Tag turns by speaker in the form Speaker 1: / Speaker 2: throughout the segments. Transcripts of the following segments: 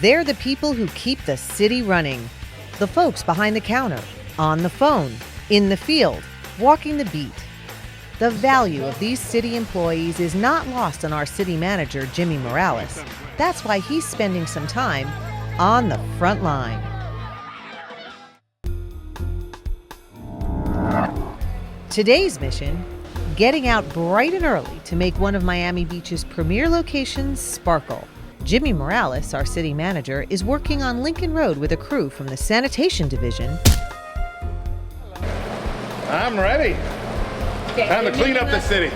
Speaker 1: They're the people who keep the city running. The folks behind the counter, on the phone, in the field, walking the beat. The value of these city employees is not lost on our city manager, Jimmy Morales. That's why he's spending some time on the front line. Today's mission, getting out bright and early to make one of Miami Beach's premier locations sparkle. Jimmy Morales, our city manager, is working on Lincoln Road with a crew from the Sanitation Division.
Speaker 2: I'm ready.
Speaker 3: Okay,
Speaker 2: time to clean up the city.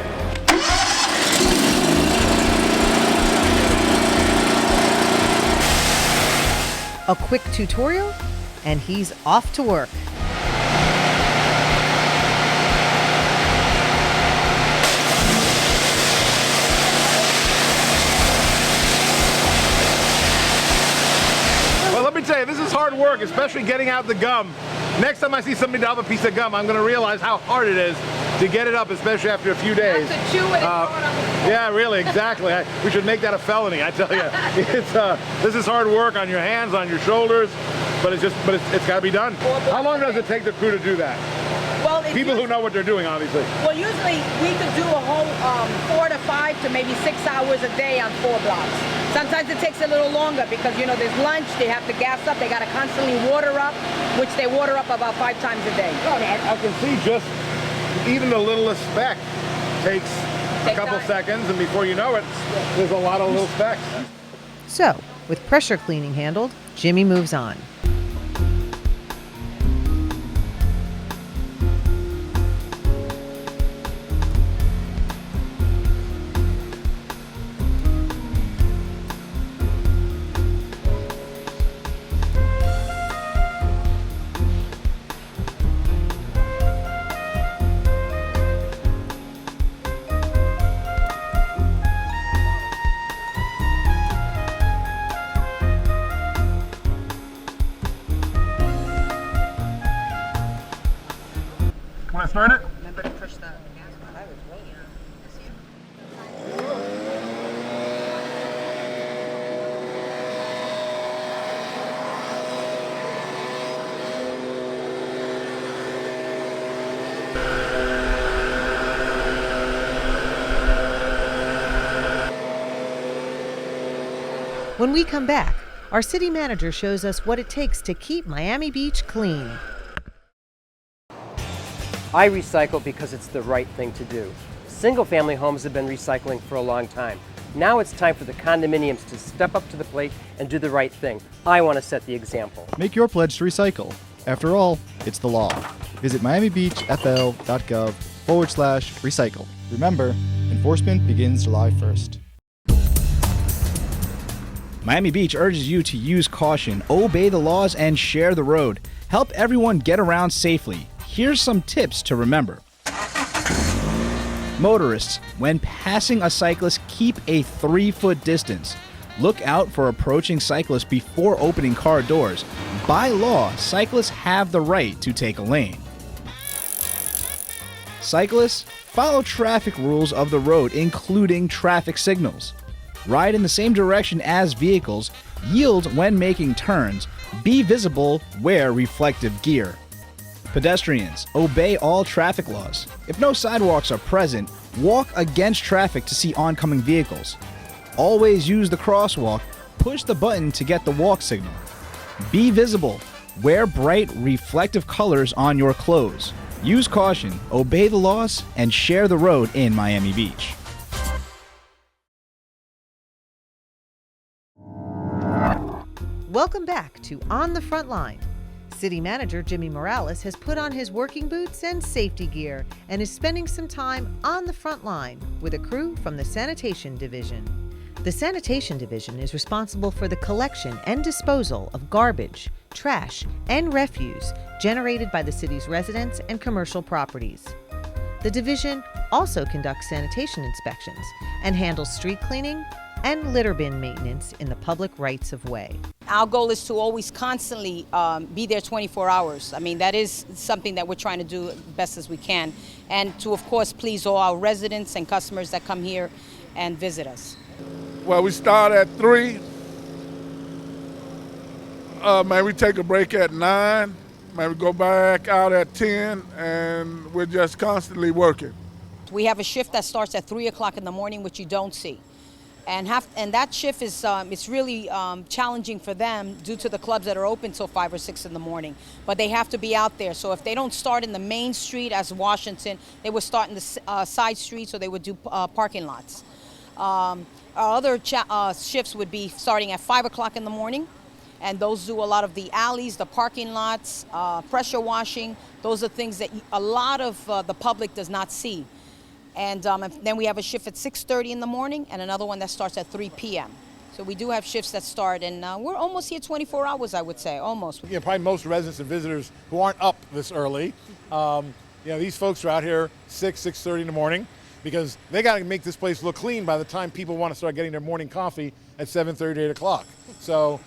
Speaker 1: A quick tutorial, and he's off to work.
Speaker 2: Well, let me tell you, this is hard work, especially getting out the gum. Next time I see somebody drop a piece of gum, I'm going to realize how hard it is to get it up, especially after a few days.
Speaker 3: To chew it
Speaker 2: yeah, really, exactly. We should make that a felony, I tell you. This is hard work on your hands, on your shoulders, but it's got to be done. How long does it take the crew to do that?
Speaker 3: Well,
Speaker 2: people who know what they're doing, obviously.
Speaker 3: Well, usually we could do a whole 4 to 5 to maybe 6 hours a day on 4 blocks. Sometimes it takes a little longer because, you know, there's lunch, they have to gas up, they got to constantly water up, which they water up about 5 times a day.
Speaker 2: I can see just even the littlest speck takes a couple seconds, and before you know it, there's a lot of little specks.
Speaker 1: So, with pressure cleaning handled, Jimmy moves on.
Speaker 2: When I start it?
Speaker 3: Remember to push the gas button. I was waiting
Speaker 1: When we come back, our city manager shows us what it takes to keep Miami Beach clean.
Speaker 4: I recycle because it's the right thing to do. Single-family homes have been recycling for a long time. Now it's time for the condominiums to step up to the plate and do the right thing. I want to set the example.
Speaker 5: Make your pledge to recycle. After all, it's the law. Visit miamibeachfl.gov/recycle. Remember, enforcement begins July 1st. Miami Beach urges you to use caution, obey the laws, and share the road. Help everyone get around safely. Here's some tips to remember. Motorists, when passing a cyclist, keep a 3-foot distance. Look out for approaching cyclists before opening car doors. By law, cyclists have the right to take a lane. Cyclists, follow traffic rules of the road, including traffic signals. Ride in the same direction as vehicles. Yield when making turns. Be visible, wear reflective gear. Pedestrians, obey all traffic laws. If no sidewalks are present, walk against traffic to see oncoming vehicles. Always use the crosswalk. Push the button to get the walk signal. Be visible. Wear bright, reflective colors on your clothes. Use caution, obey the laws, and share the road in Miami Beach.
Speaker 1: Welcome back to On the Frontline. City Manager Jimmy Morales has put on his working boots and safety gear and is spending some time on the front line with a crew from the Sanitation Division. The Sanitation Division is responsible for the collection and disposal of garbage, trash, and refuse generated by the city's residents and commercial properties. The division also conducts sanitation inspections and handles street cleaning and litter bin maintenance in the public rights of way.
Speaker 6: Our goal is to always constantly be there 24 hours. I mean, that is something that we're trying to do best as we can. And to, of course, please all our residents and customers that come here and visit us.
Speaker 7: Well, we start at 3, Maybe we take a break at 9, maybe go back out at 10, and we're just constantly working.
Speaker 6: We have a shift that starts at 3 o'clock in the morning, which you don't see. And that shift is it's really challenging for them due to the clubs that are open till 5 or 6 in the morning. But they have to be out there. So if they don't start in the main street as Washington, they would start in the side streets, or they would do parking lots. Our other shifts would be starting at 5 o'clock in the morning, and those do a lot of the alleys, the parking lots, pressure washing. Those are things that a lot of the public does not see. And then we have a shift at 6:30 in the morning and another one that starts at 3 p.m. So we do have shifts that start, and we're almost here 24 hours, I would say, almost.
Speaker 2: Yeah, probably most residents and visitors who aren't up this early, these folks are out here 6:30 in the morning because they got to make this place look clean by the time people want to start getting their morning coffee at 7:30, 8 o'clock. So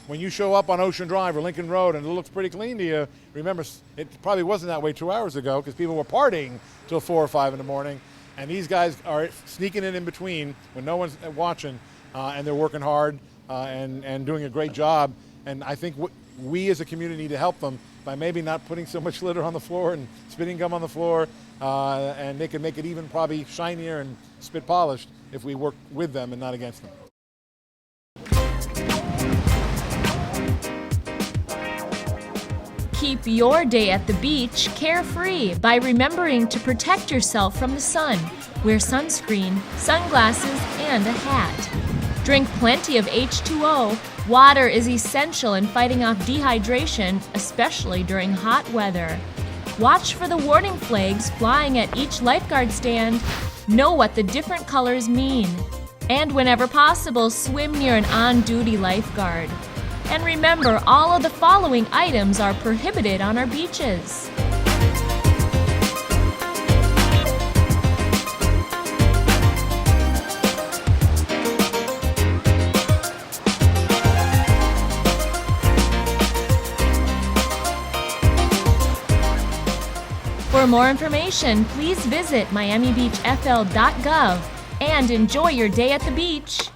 Speaker 2: when you show up on Ocean Drive or Lincoln Road and it looks pretty clean to you, remember, it probably wasn't that way 2 hours ago because people were partying till 4 or 5 in the morning. And these guys are sneaking in between when no one's watching, and they're working hard and doing a great job. And I think we as a community need to help them by maybe not putting so much litter on the floor and spitting gum on the floor, and they can make it even probably shinier and spit polished if we work with them and not against them.
Speaker 8: Keep your day at the beach carefree by remembering to protect yourself from the sun. Wear sunscreen, sunglasses, and a hat. Drink plenty of H2O. Water is essential in fighting off dehydration, especially during hot weather. Watch for the warning flags flying at each lifeguard stand. Know what the different colors mean. And whenever possible, swim near an on-duty lifeguard. And remember, all of the following items are prohibited on our beaches. For more information, please visit miamibeachfl.gov and enjoy your day at the beach.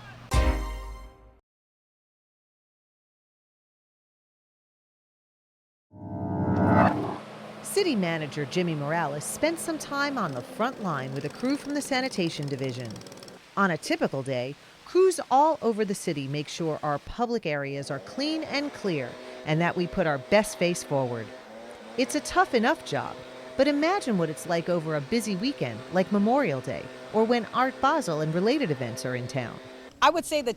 Speaker 1: City Manager Jimmy Morales spent some time on the front line with a crew from the Sanitation Division. On a typical day, crews all over the city make sure our public areas are clean and clear and that we put our best face forward. It's a tough enough job, but imagine what it's like over a busy weekend like Memorial Day or when Art Basel and related events are in town.
Speaker 6: I would say the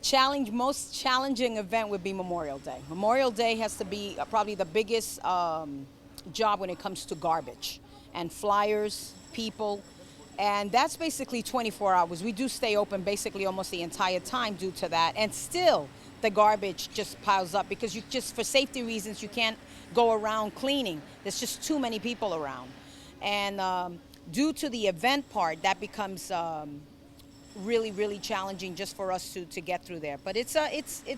Speaker 6: most challenging event would be Memorial Day. Memorial Day has to be probably the biggest job when it comes to garbage and flyers, people, and that's basically 24 hours. We do stay open basically almost the entire time due to that, and still the garbage just piles up because you just, for safety reasons, you can't go around cleaning. There's just too many people around, and due to the event part, that becomes really challenging just for us to get through there. But it's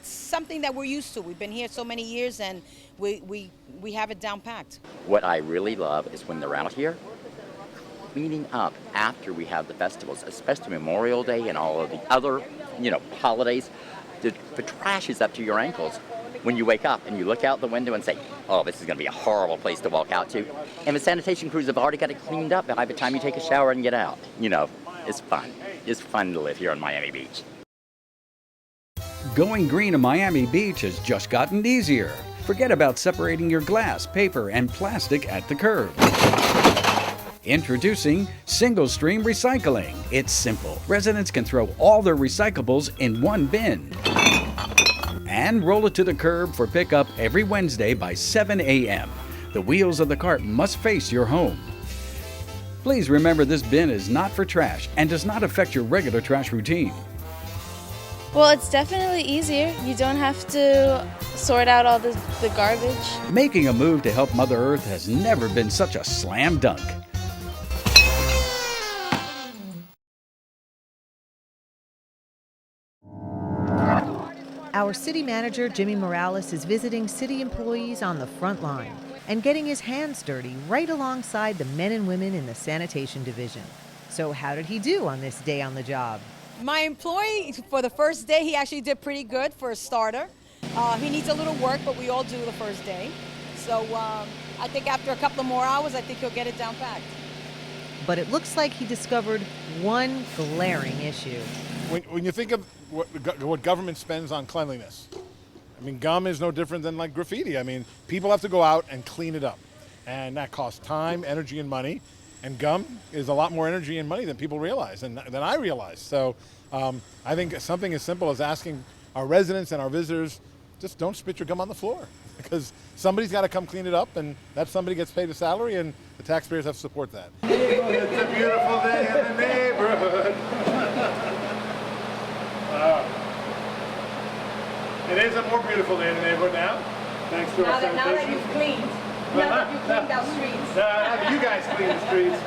Speaker 6: something that we're used to. We've been here so many years, and we have it down packed.
Speaker 9: What I really love is when they're out here cleaning up after we have the festivals, especially Memorial Day and all of the other, holidays. The trash is up to your ankles when you wake up and you look out the window and say, oh, this is going to be a horrible place to walk out to. And the sanitation crews have already got it cleaned up by the time you take a shower and get out. It's fun. It's fun to live here on Miami Beach.
Speaker 10: Going green in Miami Beach has just gotten easier. Forget about separating your glass, paper, and plastic at the curb. Introducing Single Stream Recycling. It's simple. Residents can throw all their recyclables in one bin and roll it to the curb for pickup every Wednesday by 7 a.m. The wheels of the cart must face your home. Please remember this bin is not for trash and does not affect your regular trash routine.
Speaker 11: Well, it's definitely easier. You don't have to sort out all the garbage.
Speaker 10: Making a move to help Mother Earth has never been such a slam dunk.
Speaker 1: Our city manager, Jimmy Morales, is visiting city employees on the front line and getting his hands dirty right alongside the men and women in the sanitation division. So how did he do on this day on the job?
Speaker 6: My employee, for the first day, he actually did pretty good for a starter. He needs a little work, but we all do the first day. So I think after a couple of more hours, I think he'll get it down packed.
Speaker 1: But it looks like he discovered one glaring issue.
Speaker 2: When you think of what government spends on cleanliness, I mean, gum is no different than like graffiti. I mean, people have to go out and clean it up. And that costs time, energy, and money. And gum is a lot more energy and money than people realize, and than I realize. So I think something as simple as asking our residents and our visitors, just don't spit your gum on the floor. Because somebody's got to come clean it up, and that somebody gets paid a salary, and the taxpayers have to support that.
Speaker 12: It's a beautiful day in the neighborhood. It is a more beautiful day in the neighborhood now, thanks to our sanitation.
Speaker 3: Now that you've cleaned. Now that you've cleaned our streets.
Speaker 12: Now you guys clean the streets,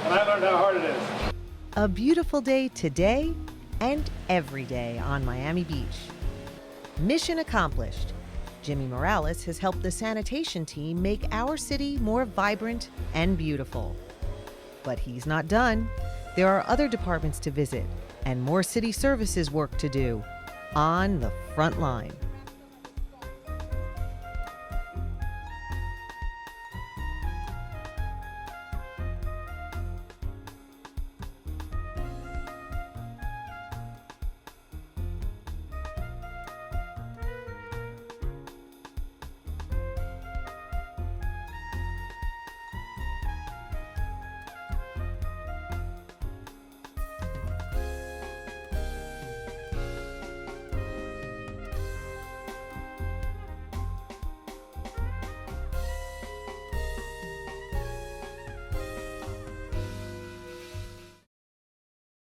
Speaker 12: and I learned how hard it is.
Speaker 1: A beautiful day today and every day on Miami Beach. Mission accomplished. Jimmy Morales has helped the sanitation team make our city more vibrant and beautiful. But he's not done. There are other departments to visit and more city services work to do on the front line.